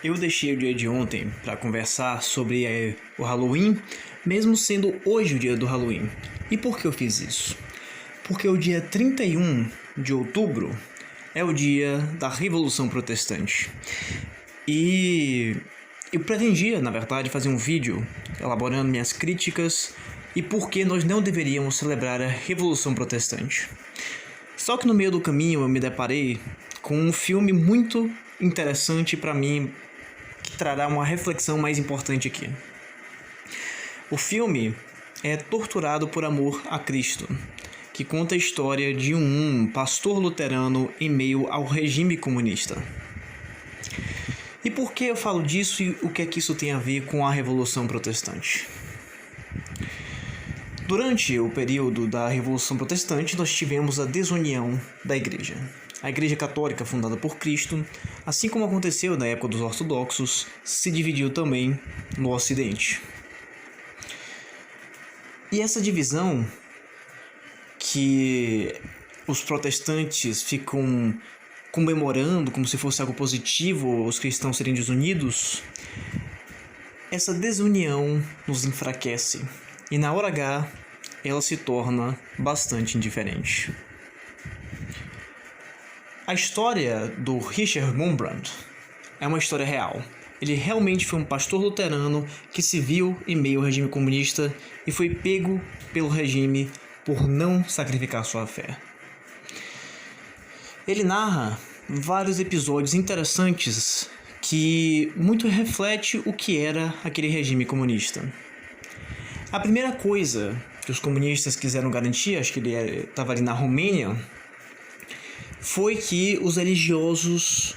Eu deixei o dia de ontem para conversar sobre o Halloween, mesmo sendo hoje o dia do Halloween. E por que eu fiz isso? Porque o dia 31 de outubro é o dia da Revolução Protestante. E eu pretendia, na verdade, fazer um vídeo elaborando minhas críticas e por que nós não deveríamos celebrar a Revolução Protestante. Só que no meio do caminho eu me deparei com um filme muito interessante para mim, que trará uma reflexão mais importante aqui. O filme é Torturado por Amor a Cristo, que conta a história de um pastor luterano em meio ao regime comunista. E por que eu falo disso e o que é que isso tem a ver com a Revolução Protestante? Durante o período da Revolução Protestante, nós tivemos a desunião da Igreja. A Igreja Católica, fundada por Cristo, assim como aconteceu na época dos ortodoxos, se dividiu também no Ocidente. E essa divisão, que os protestantes ficam comemorando como se fosse algo positivo, os cristãos serem desunidos, essa desunião nos enfraquece e na hora H ela se torna bastante indiferente. A história do Richard Wurmbrand é uma história real. Ele realmente foi um pastor luterano que se viu em meio ao regime comunista e foi pego pelo regime por não sacrificar sua fé. Ele narra vários episódios interessantes que muito reflete o que era aquele regime comunista. A primeira coisa que os comunistas quiseram garantir, acho que ele estava ali na Romênia, foi que os religiosos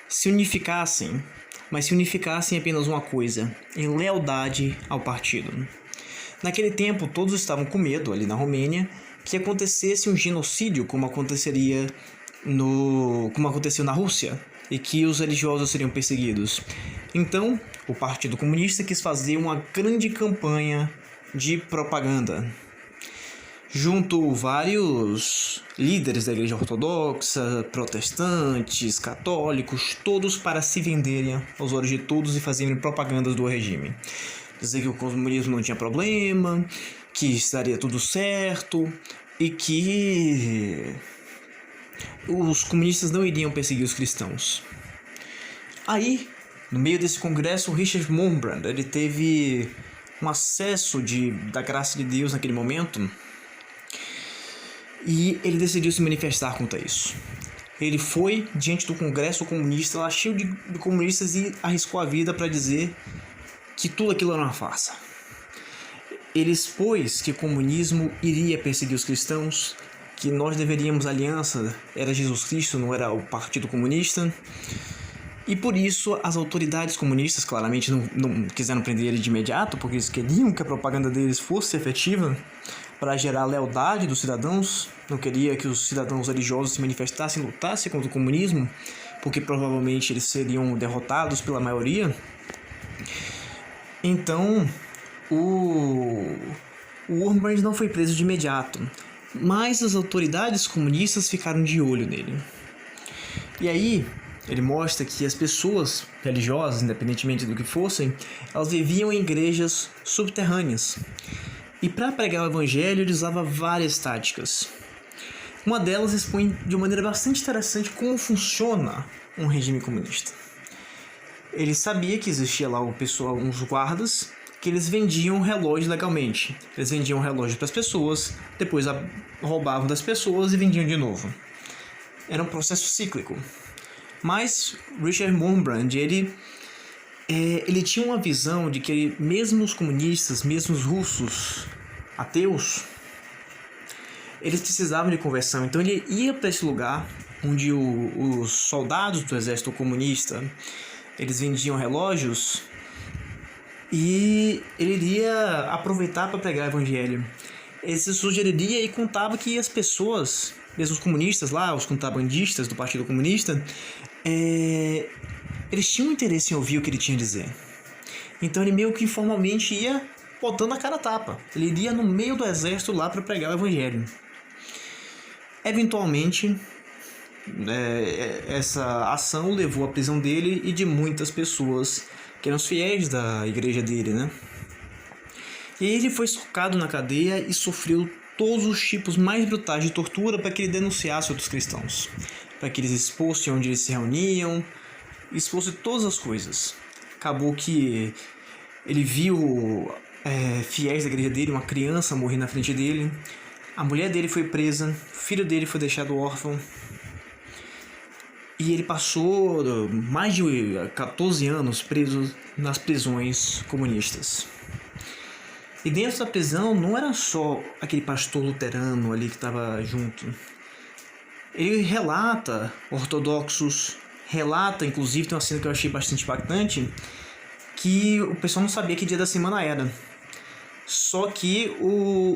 se unificassem, mas se unificassem em apenas uma coisa, em lealdade ao partido. Naquele tempo, todos estavam com medo, ali na Romênia, que acontecesse um genocídio, como aconteceu na Rússia, e que os religiosos seriam perseguidos. Então, o Partido Comunista quis fazer uma grande campanha de propaganda. Juntou vários líderes da Igreja Ortodoxa, protestantes, católicos, todos para se venderem aos olhos de todos e fazerem propagandas do regime. Dizer que o comunismo não tinha problema, que estaria tudo certo e que os comunistas não iriam perseguir os cristãos. Aí, no meio desse congresso, Richard Wurmbrand, ele teve um acesso da graça de Deus naquele momento e ele decidiu se manifestar contra isso. Ele foi diante do congresso comunista, lá cheio de comunistas, e arriscou a vida para dizer que tudo aquilo era uma farsa. Ele expôs que o comunismo iria perseguir os cristãos, que nós deveríamos aliança, era Jesus Cristo, não era o Partido Comunista. E por isso as autoridades comunistas claramente não quiseram prender ele de imediato, porque eles queriam que a propaganda deles fosse efetiva para gerar lealdade dos cidadãos. Não queria que os cidadãos religiosos se manifestassem e lutassem contra o comunismo, porque provavelmente eles seriam derrotados pela maioria. Então, o Wurmbrand não foi preso de imediato, mas as autoridades comunistas ficaram de olho nele. E aí, ele mostra que as pessoas religiosas, independentemente do que fossem, elas viviam em igrejas subterrâneas. E para pregar o evangelho, ele usava várias táticas. Uma delas expõe de uma maneira bastante interessante como funciona um regime comunista. Ele sabia que existia lá uns guardas, que eles vendiam relógios legalmente. Eles vendiam relógios para as pessoas, depois roubavam das pessoas e vendiam de novo. Era um processo cíclico. Mas Richard Wurmbrand, ele tinha uma visão de que mesmo os comunistas, mesmo os russos ateus, eles precisavam de conversão. Então ele ia para esse lugar onde os soldados do exército comunista, eles vendiam relógios, e ele iria aproveitar para pregar o evangelho. Ele se sugeriria e contava que as pessoas, mesmo os comunistas lá, os contrabandistas do Partido Comunista, eles tinham interesse em ouvir o que ele tinha a dizer. Então ele meio que informalmente ia botando a cara a tapa. Ele iria no meio do exército lá para pregar o evangelho. Eventualmente, essa ação levou à prisão dele e de muitas pessoas que eram os fiéis da igreja dele, né? E ele foi socado na cadeia e sofreu todos os tipos mais brutais de tortura para que ele denunciasse outros cristãos, para que eles expusessem onde eles se reuniam, expusessem todas as coisas. Acabou que ele viu fiéis da igreja dele, uma criança morrer na frente dele, a mulher dele foi presa, o filho dele foi deixado órfão, e ele passou mais de 14 anos preso nas prisões comunistas. E dentro da prisão não era só aquele pastor luterano ali que estava junto. Ele relata ortodoxos, relata, inclusive tem uma cena que eu achei bastante impactante, que o pessoal não sabia que dia da semana era. Só que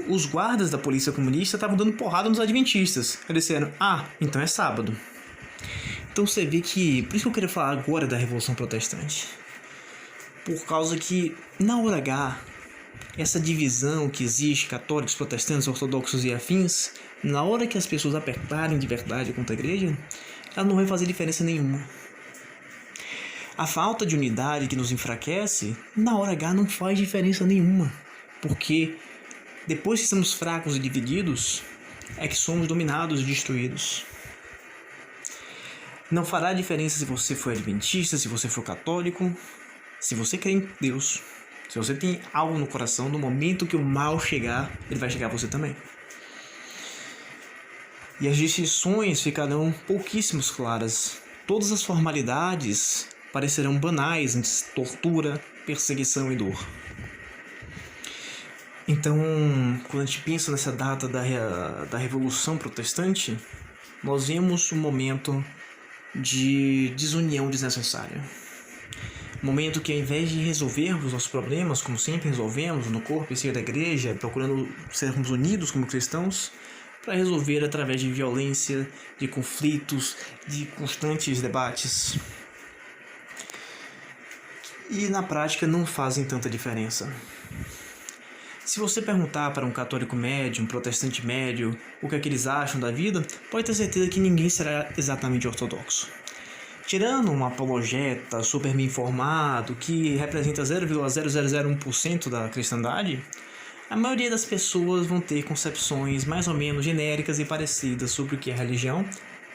os guardas da polícia comunista estavam dando porrada nos adventistas. Eles disseram, então é sábado. Então você vê que, por isso que eu queria falar agora da Revolução Protestante. Por causa que, na hora H, essa divisão que existe, católicos, protestantes, ortodoxos e afins, na hora que as pessoas apertarem de verdade contra a igreja, ela não vai fazer diferença nenhuma. A falta de unidade que nos enfraquece, na hora H não faz diferença nenhuma. Porque depois que estamos fracos e divididos, é que somos dominados e destruídos. Não fará diferença se você for adventista, se você for católico, se você crê em Deus, se você tem algo no coração, no momento que o mal chegar, ele vai chegar a você também. E as distinções ficarão pouquíssimo claras. Todas as formalidades parecerão banais antes de tortura, perseguição e dor. Então, quando a gente pensa nessa data da Revolução Protestante, nós vemos um momento de desunião desnecessária. Um momento que, ao invés de resolvermos nossos problemas, como sempre resolvemos, no corpo e seio da igreja, procurando sermos unidos como cristãos, para resolver através de violência, de conflitos, de constantes debates. E na prática não fazem tanta diferença. Se você perguntar para um católico médio, um protestante médio, o que é que eles acham da vida, pode ter certeza que ninguém será exatamente ortodoxo. Tirando um apologeta super bem informado, que representa 0,0001% da cristandade, a maioria das pessoas vão ter concepções mais ou menos genéricas e parecidas sobre o que é religião,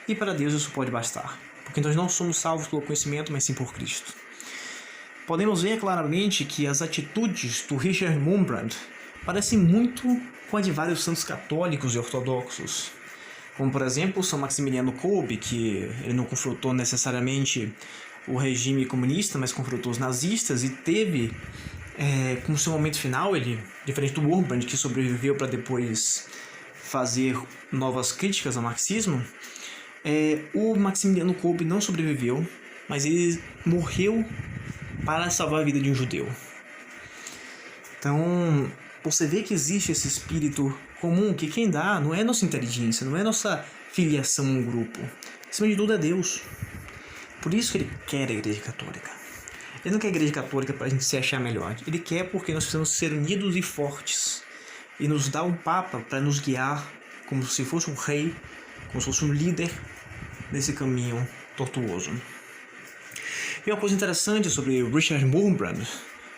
e para Deus isso pode bastar, porque nós não somos salvos pelo conhecimento, mas sim por Cristo. Podemos ver claramente que as atitudes do Richard Wurmbrand parecem muito com a de vários santos católicos e ortodoxos, como por exemplo São Maximiliano Kolbe, que ele não confrontou necessariamente o regime comunista, mas confrontou os nazistas e teve como seu momento final, ele, diferente do Wurmbrand, que sobreviveu para depois fazer novas críticas ao marxismo, o Maximiliano Kolbe não sobreviveu, mas ele morreu para salvar a vida de um judeu. Então, você vê que existe esse espírito comum que quem dá não é nossa inteligência, não é nossa filiação a um grupo. Acima de tudo é Deus. Por isso que ele quer a Igreja Católica. Ele não quer a Igreja Católica para a gente se achar melhor. Ele quer porque nós precisamos ser unidos e fortes. E nos dá um Papa para nos guiar como se fosse um rei, como se fosse um líder nesse caminho tortuoso. E uma coisa interessante sobre Richard Wurmbrand,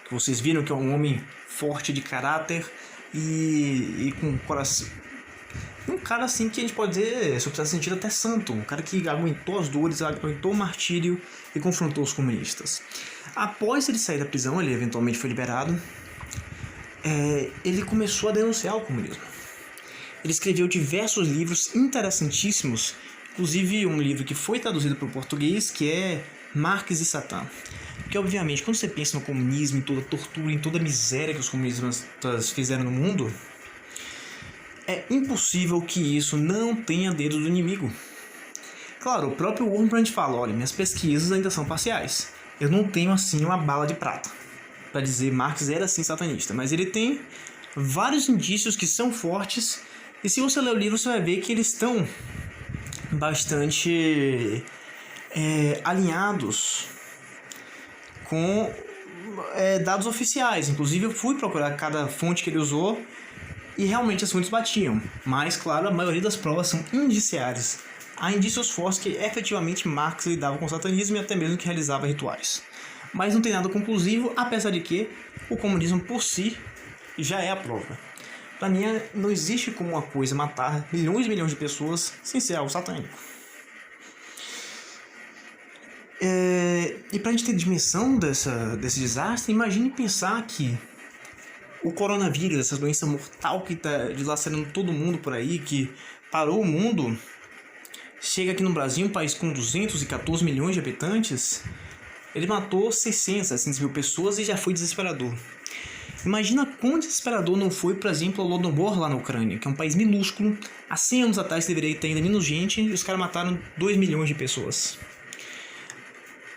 que vocês viram que é um homem forte de caráter e com coração. Um cara assim que a gente pode dizer, se eu precisar sentir, até santo. Um cara que aguentou as dores, aguentou o martírio e confrontou os comunistas. Após ele sair da prisão, ele eventualmente foi liberado, ele começou a denunciar o comunismo. Ele escreveu diversos livros interessantíssimos, inclusive um livro que foi traduzido para o português, que é Marx e Satã. Porque, obviamente, quando você pensa no comunismo, em toda a tortura, em toda a miséria que os comunistas fizeram no mundo, é impossível que isso não tenha dedo do inimigo. Claro, o próprio Wurmbrand fala, olha, minhas pesquisas ainda são parciais. Eu não tenho, assim, uma bala de prata para dizer Marx era, assim, satanista. Mas ele tem vários indícios que são fortes, e se você ler o livro, você vai ver que eles estão bastante alinhados com dados oficiais. Inclusive eu fui procurar cada fonte que ele usou e realmente as fontes batiam. Mas, claro, a maioria das provas são indiciárias. há indícios fortes que efetivamente Marx lidava com o satanismo e até mesmo que realizava rituais. Mas não tem nada conclusivo, apesar de que o comunismo por si já é a prova. Para mim, não existe como uma coisa matar milhões e milhões de pessoas sem ser algo satânico. E para a gente ter dimensão desse desastre, imagine pensar que o coronavírus, essa doença mortal que está dilacerando todo mundo por aí, que parou o mundo, chega aqui no Brasil, um país com 214 milhões de habitantes, ele matou 600 mil pessoas e já foi desesperador. Imagina quão desesperador não foi, por exemplo, o Holodomor lá na Ucrânia, que é um país minúsculo. Há 100 anos atrás deveria ter ainda menos gente e os caras mataram 2 milhões de pessoas.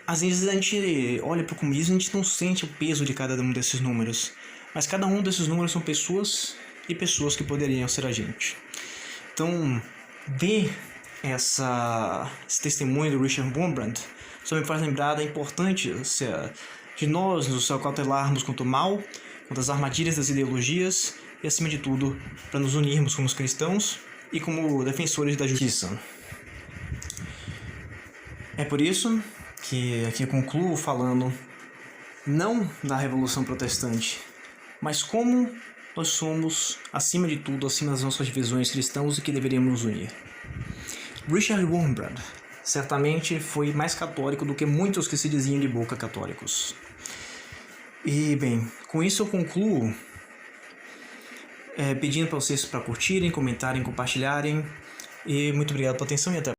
Às vezes a gente olha para o comunismo e a gente não sente o peso de cada um desses números. Mas cada um desses números são pessoas e pessoas que poderiam ser a gente. Então, ver esse testemunho do Richard Wurmbrand só me faz lembrar da importância de nós nos acautelarmos contra o mal, contra as armadilhas das ideologias e, acima de tudo, para nos unirmos como cristãos e como defensores da justiça. É por isso que aqui eu concluo falando não da Revolução Protestante, mas como nós somos, acima de tudo, acima das nossas divisões cristãos e que deveríamos nos unir. Richard Wurmbrand certamente foi mais católico do que muitos que se diziam de boca católicos. E, bem, com isso eu concluo pedindo para vocês para curtirem, comentarem, compartilharem. E muito obrigado pela atenção e até